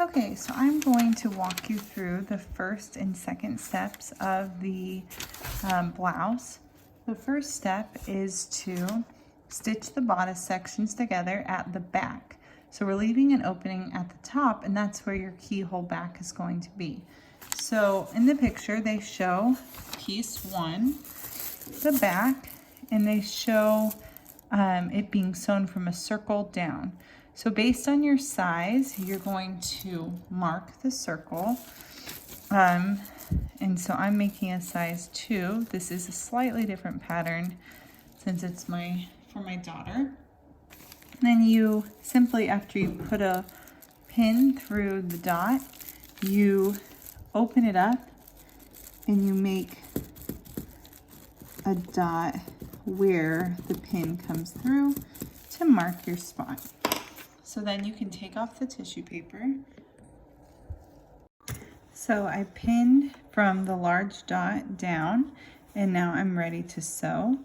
Okay, so I'm going to walk you through the first and second steps of the blouse. The first step is to stitch the bodice sections together at the back. So we're leaving an opening at the top, and that's where your keyhole back is going to be. So in the picture, they show piece one, the back, and they show it being sewn from a circle down. So based on your size, you're going to mark the circle. And so I'm making a size 2. This is a slightly different pattern since it's for my daughter. And then you simply, after you put a pin through the dot, you open it up and you make a dot where the pin comes through to mark your spot. So then you can take off the tissue paper. So I pinned from the large dot down, and now I'm ready to sew.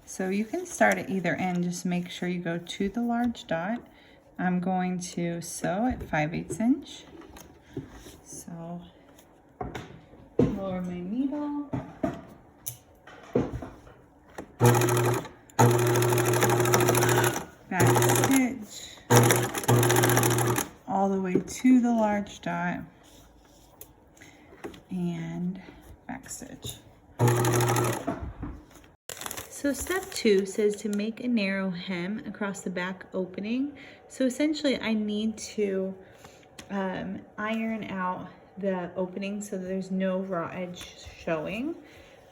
So you can start at either end, just make sure you go to the large dot. I'm going to sew at 5/8 inch. So lower my needle. Back stitch all the way to the large dot and back stitch. So step 2 says to make a narrow hem across the back opening. So essentially I need to iron out the opening so that there's no raw edge showing.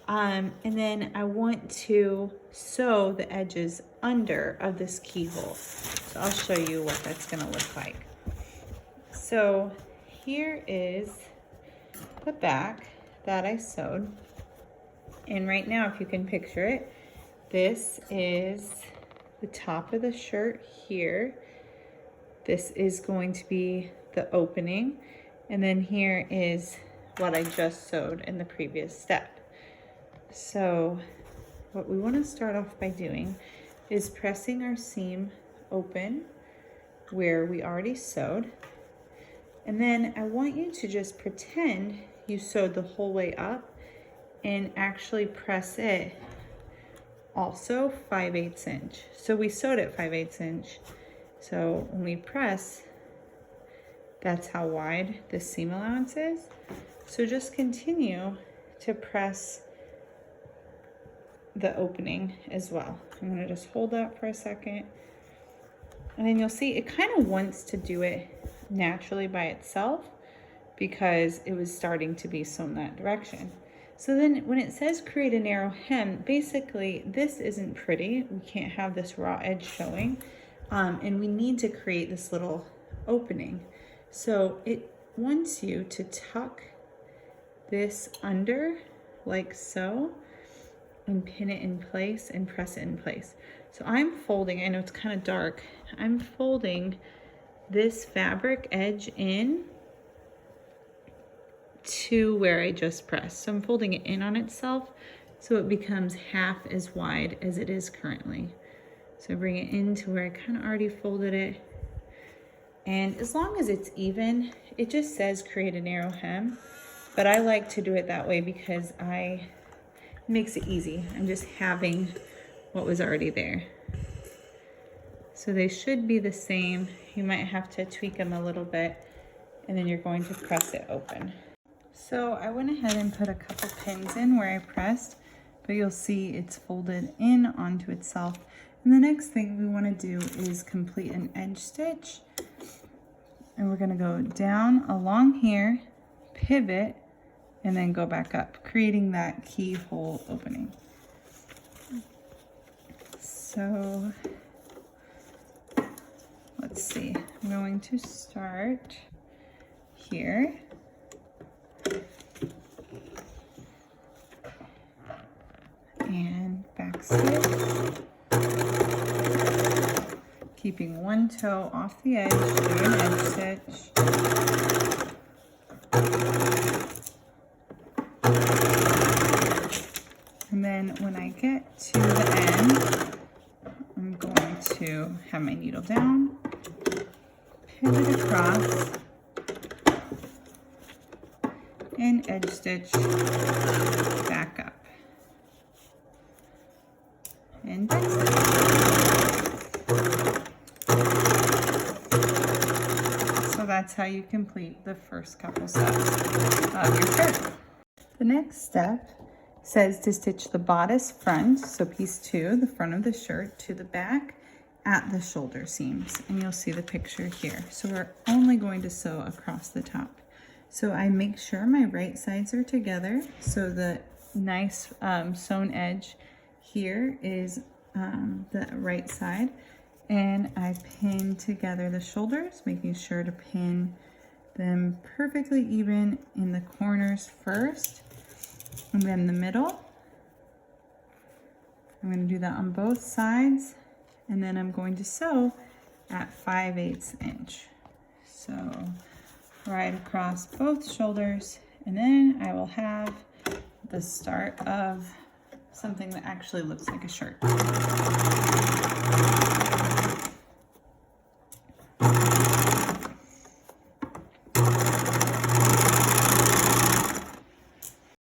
And then I want to sew the edges under of this keyhole. So I'll show you what that's gonna look like. So here is the back that I sewed. And right now, if you can picture it, this is the top of the shirt here. This is going to be the opening. And then here is what I just sewed in the previous step. So what we want to start off by doing is pressing our seam open where we already sewed. And then I want you to just pretend you sewed the whole way up and actually press it also 5/8 inch. So we sewed at 5/8 inch. So when we press, that's how wide the seam allowance is. So just continue to press the opening as well. I'm gonna just hold that for a second. And then you'll see it kind of wants to do it naturally by itself because it was starting to be sewn that direction. So then when it says create a narrow hem, basically this isn't pretty. We can't have this raw edge showing. And we need to create this little opening. So it wants you to tuck this under like so and pin it in place and press it in place. So I'm folding, I know it's kind of dark, I'm folding this fabric edge in to where I just pressed. So I'm folding it in on itself so it becomes half as wide as it is currently. So I bring it into where I kind of already folded it. And as long as it's even, it just says create a narrow hem, but I like to do it that way because it makes it easy. I'm just having what was already there. So they should be the same. You might have to tweak them a little bit, and then you're going to press it open. So I went ahead and put a couple pins in where I pressed, but you'll see it's folded in onto itself. And the next thing we want to do is complete an edge stitch. And we're going to go down along here, pivot, and then go back up, creating that keyhole opening. So let's see, I'm going to start here. And back stitch. Keeping one toe off the edge, doing an edge stitch. And then when I get to the end, I'm going to have my needle down, pivot across, and edge stitch back up. And back stitch. So that's how you complete the first couple steps of your shirt. The next step says to stitch the bodice front, so piece 2, the front of the shirt, to the back at the shoulder seams, and you'll see the picture here. So we're only going to sew across the top. So I make sure my right sides are together, so the nice sewn edge here is the right side, and I pin together the shoulders, making sure to pin them perfectly even in the corners first, and then the middle. I'm going to do that on both sides, and then I'm going to sew at 5/8 inch. So right across both shoulders, and then I will have the start of something that actually looks like a shirt.